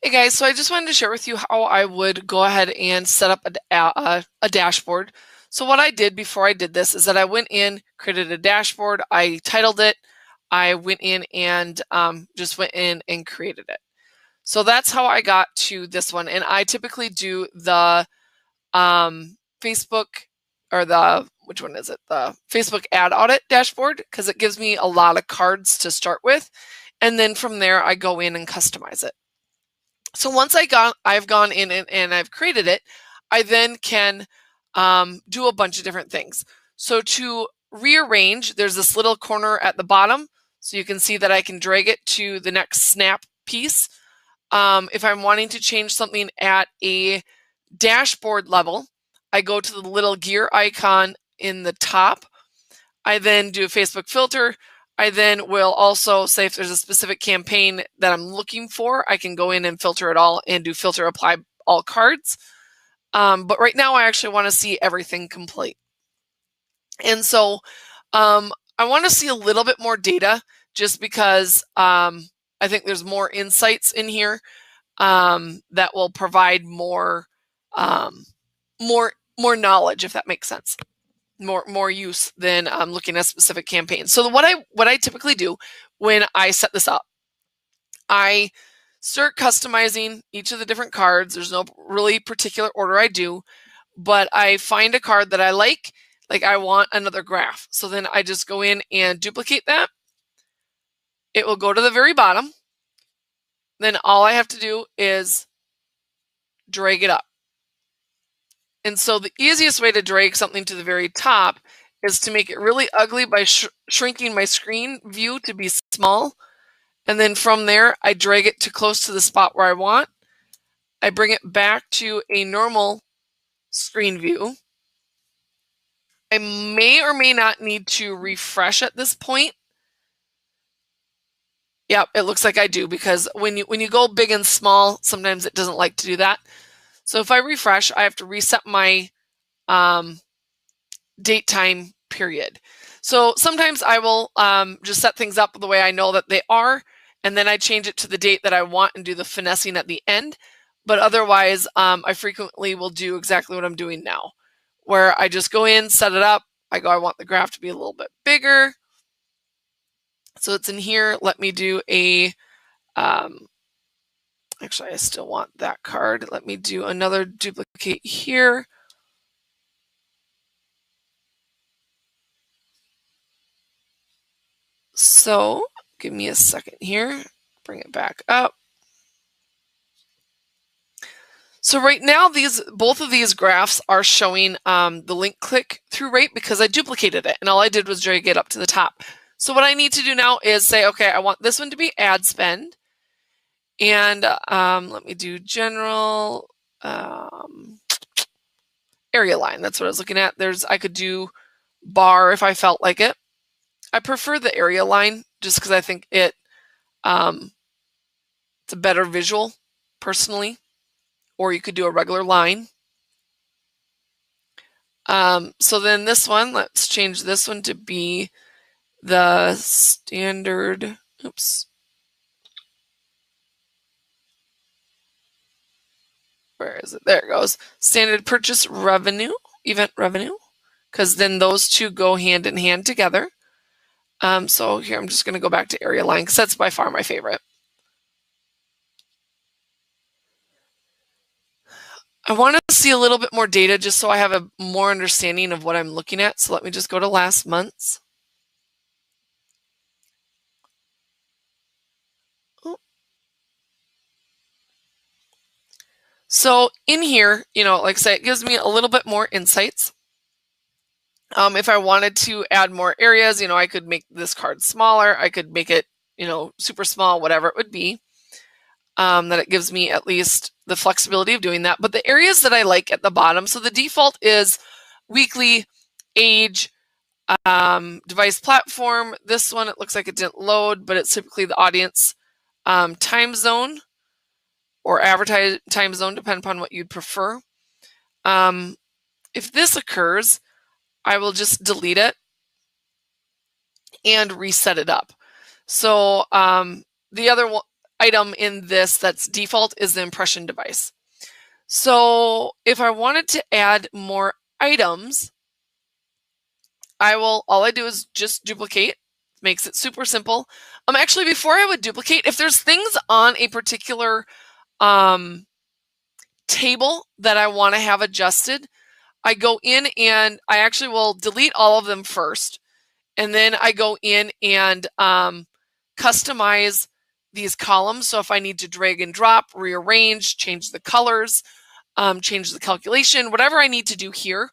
Hey guys, so I just wanted to share with you how I would go ahead and set up a dashboard. So what I did before I did this is that I went in, created a dashboard, I titled it, I went in and just went in and created it. So that's how I got to this one. And I typically do the Facebook or which one is it? The Facebook ad audit dashboard because it gives me a lot of cards to start with. And then from there, I go in and customize it. So once I've gone in and I've created it, I then can do a bunch of different things. So to rearrange, there's this little corner at the bottom. So you can see that I can drag it to the next snap piece. If I'm wanting to change something at a dashboard level, I go to the little gear icon in the top. I then do a Facebook filter. I then will also say if there's a specific campaign that I'm looking for, I can go in and filter it all and do filter apply all cards. But right now I actually want to see everything complete. And so I want to see a little bit more data just because I think there's more insights in here that will provide more knowledge, if that makes sense. More use than looking at specific campaigns. So what I typically do when I set this up, I start customizing each of the different cards. There's no really particular order I do, but I find a card that I like I want another graph. So then I just go in and duplicate that. It will go to the very bottom. Then all I have to do is drag it up. And so the easiest way to drag something to the very top is to make it really ugly by shrinking my screen view to be small. And then from there, I drag it to close to the spot where I want. I bring it back to a normal screen view. I may or may not need to refresh at this point. Yep, it looks like I do because when you go big and small, sometimes it doesn't like to do that. So if I refresh, I have to reset my date time period. So sometimes I will just set things up the way I know that they are, and then I change it to the date that I want and do the finessing at the end. But otherwise, I frequently will do exactly what I'm doing now, where I just go in, set it up. I want the graph to be a little bit bigger. So it's in here. Let me do a, actually, I still want that card. Let me do another duplicate here. So give me a second here, bring it back up. So right now, both of these graphs are showing the link click through rate because I duplicated it and all I did was drag it up to the top. So what I need to do now is say, okay, I want this one to be ad spend. And let me do general area line. That's what I was looking at. I could do bar if I felt like it. I prefer the area line just because I think it's a better visual personally. Or you could do a regular line. So then this one, let's change this one to be the standard, oops. Where is it? There it goes. Standard purchase revenue, event revenue, because then those two go hand in hand together. So here I'm just going to go back to area line because that's by far my favorite. I want to see a little bit more data just so I have a more understanding of what I'm looking at. So let me just go to last month's. So in here, like I say, it gives me a little bit more insights. If I wanted to add more areas, I could make this card smaller. I could make it, super small, whatever it would be. That it gives me at least the flexibility of doing that. But the areas that I like at the bottom, so the default is weekly, age, device platform. This one, it looks like it didn't load, but it's typically the audience time zone or advertise time zone, depending upon what you'd prefer. If this occurs, I will just delete it and reset it up. So the other item in this that's default is the impression device. So if I wanted to add more items, all I do is just duplicate. Makes it super simple. Actually, before I would duplicate, if there's things on a particular table that I want to have adjusted, I go in and I actually will delete all of them first. And then I go in and customize these columns. So if I need to drag and drop, rearrange, change the colors, change the calculation, whatever I need to do here,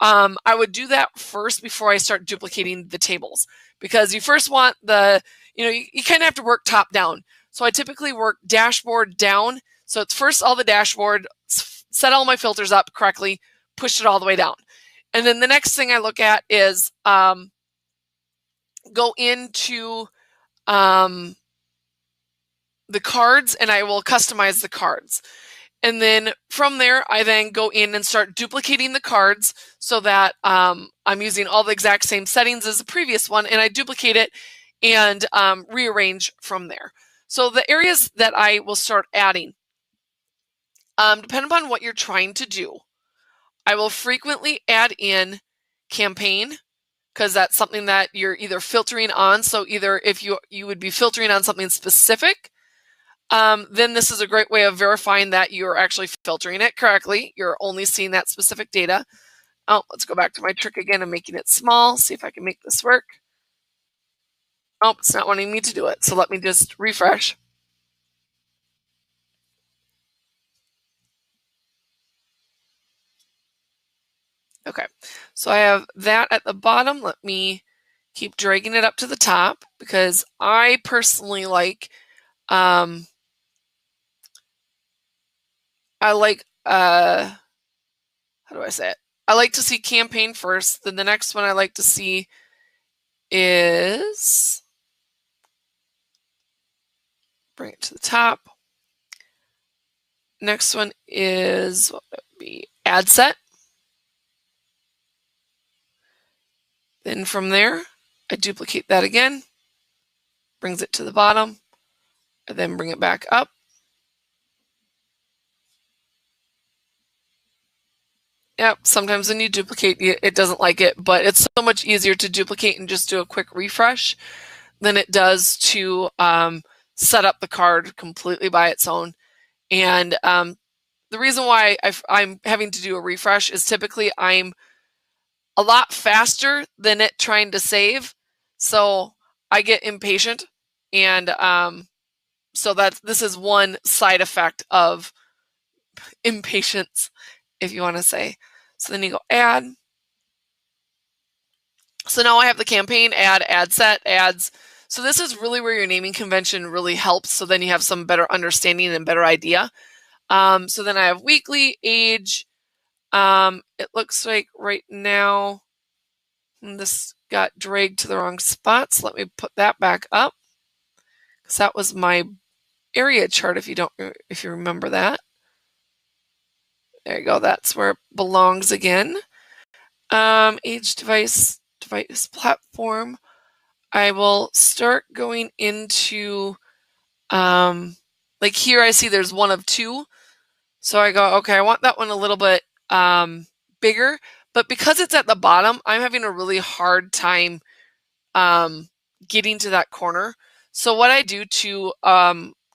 I would do that first before I start duplicating the tables, because you first want you kind of have to work top down. So I typically work dashboard down. So it's first all the dashboard, set all my filters up correctly, push it all the way down. And then the next thing I look at is go into the cards, and I will customize the cards. And then from there, I then go in and start duplicating the cards so that I'm using all the exact same settings as the previous one, and I duplicate it and rearrange from there. So the areas that I will start adding, depending upon what you're trying to do, I will frequently add in campaign, because that's something that you're either filtering on. So either if you would be filtering on something specific, then this is a great way of verifying that you're actually filtering it correctly. You're only seeing that specific data. Oh, let's go back to my trick again and making it small. See if I can make this work. Oh, it's not wanting me to do it. So let me just refresh. Okay, so I have that at the bottom. Let me keep dragging it up to the top, because I personally like, how do I say it? I like to see campaign first. Then the next one I like to see is, bring it to the top. Next one is, what would it be? Ad set. Then from there, I duplicate that again, brings it to the bottom, and then bring it back up. Yep, sometimes when you duplicate, it doesn't like it, but it's so much easier to duplicate and just do a quick refresh than it does to set up the card completely by its own. And the reason why I'm having to do a refresh is typically I'm a lot faster than it trying to save. So I get impatient. And so this is one side effect of impatience, if you want to say. So then you go add. So now I have the campaign, ad set, ads. So this is really where your naming convention really helps. So then you have some better understanding and better idea. So then I have weekly, age. It looks like right now this got dragged to the wrong spot. So let me put that back up, because that was my area chart. If you remember that. There you go. That's where it belongs again. Age, device platform. I will start going into, like here I see there's one of two. So I go, okay, I want that one a little bit bigger, but because it's at the bottom, I'm having a really hard time getting to that corner. So what I do to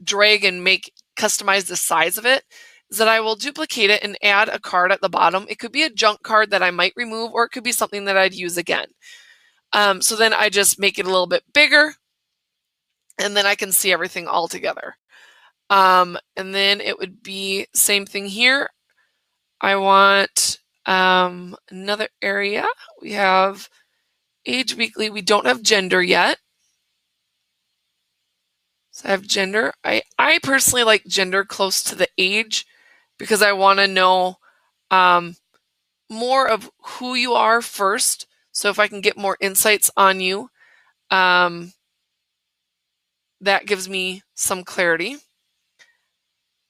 drag and customize the size of it is that I will duplicate it and add a card at the bottom. It could be a junk card that I might remove, or it could be something that I'd use again. So then I just make it a little bit bigger, and then I can see everything all together. And then it would be same thing here. I want another area. We have age, weekly. We don't have gender yet. So I have gender. I personally like gender close to the age, because I want to know more of who you are first. So if I can get more insights on you, that gives me some clarity.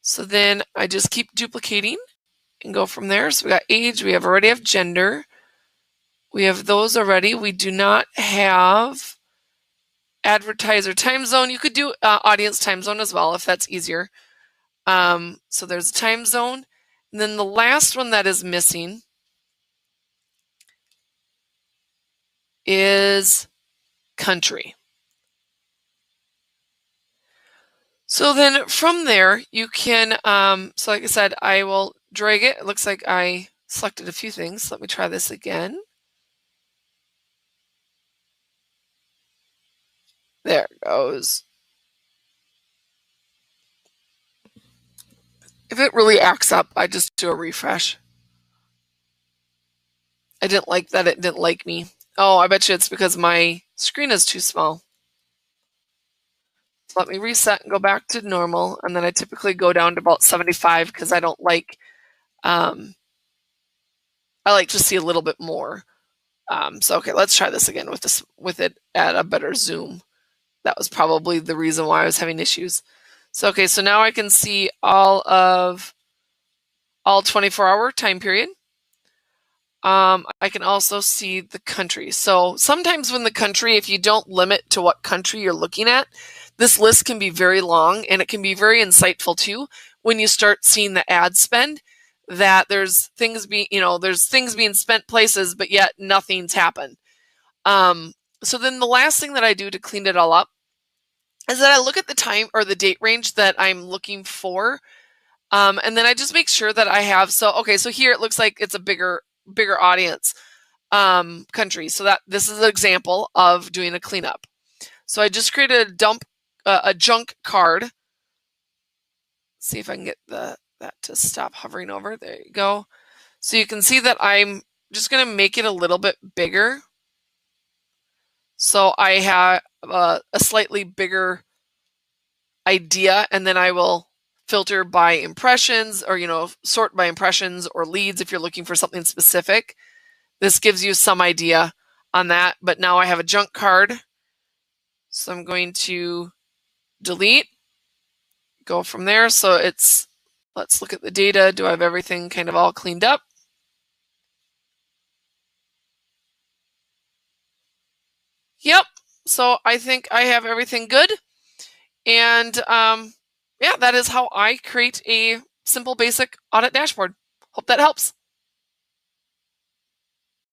So then I just keep duplicating and go from there. So we got age, we already have gender. We have those already. We do not have advertiser time zone. You could do audience time zone as well if that's easier. So there's time zone. And then the last one that is missing is country. So then from there, you can, so like I said, I will drag it. It looks like I selected a few things. Let me try this again. There it goes. If it really acts up, I just do a refresh. I didn't like that it didn't like me. Oh, I bet you it's because my screen is too small. So let me reset and go back to normal. And then I typically go down to about 75 because I don't like, I like to see a little bit more. So okay, let's try this again with it at a better zoom. That was probably the reason why I was having issues. So okay, so now I can see all 24-hour time period. I can also see the country. So sometimes when the country, if you don't limit to what country you're looking at, this list can be very long, and it can be very insightful too when you start seeing the ad spend, that there's things being spent places, but yet nothing's happened. So then the last thing that I do to clean it all up is that I look at the time or the date range that I'm looking for. And then I just make sure that I have, so here it looks like it's a bigger audience country. So that this is an example of doing a cleanup. So I just created a junk card. Let's see if I can get that to stop hovering over. There you go. So you can see that I'm just going to make it a little bit bigger. So I have a slightly bigger idea, and then I will filter by impressions, or sort by impressions or leads if you're looking for something specific. This gives you some idea on that. But now I have a junk card, so I'm going to delete, go from there. So let's look at the data. Do I have everything kind of all cleaned up? Yep. So I think I have everything good. And yeah, that is how I create a simple, basic audit dashboard. Hope that helps.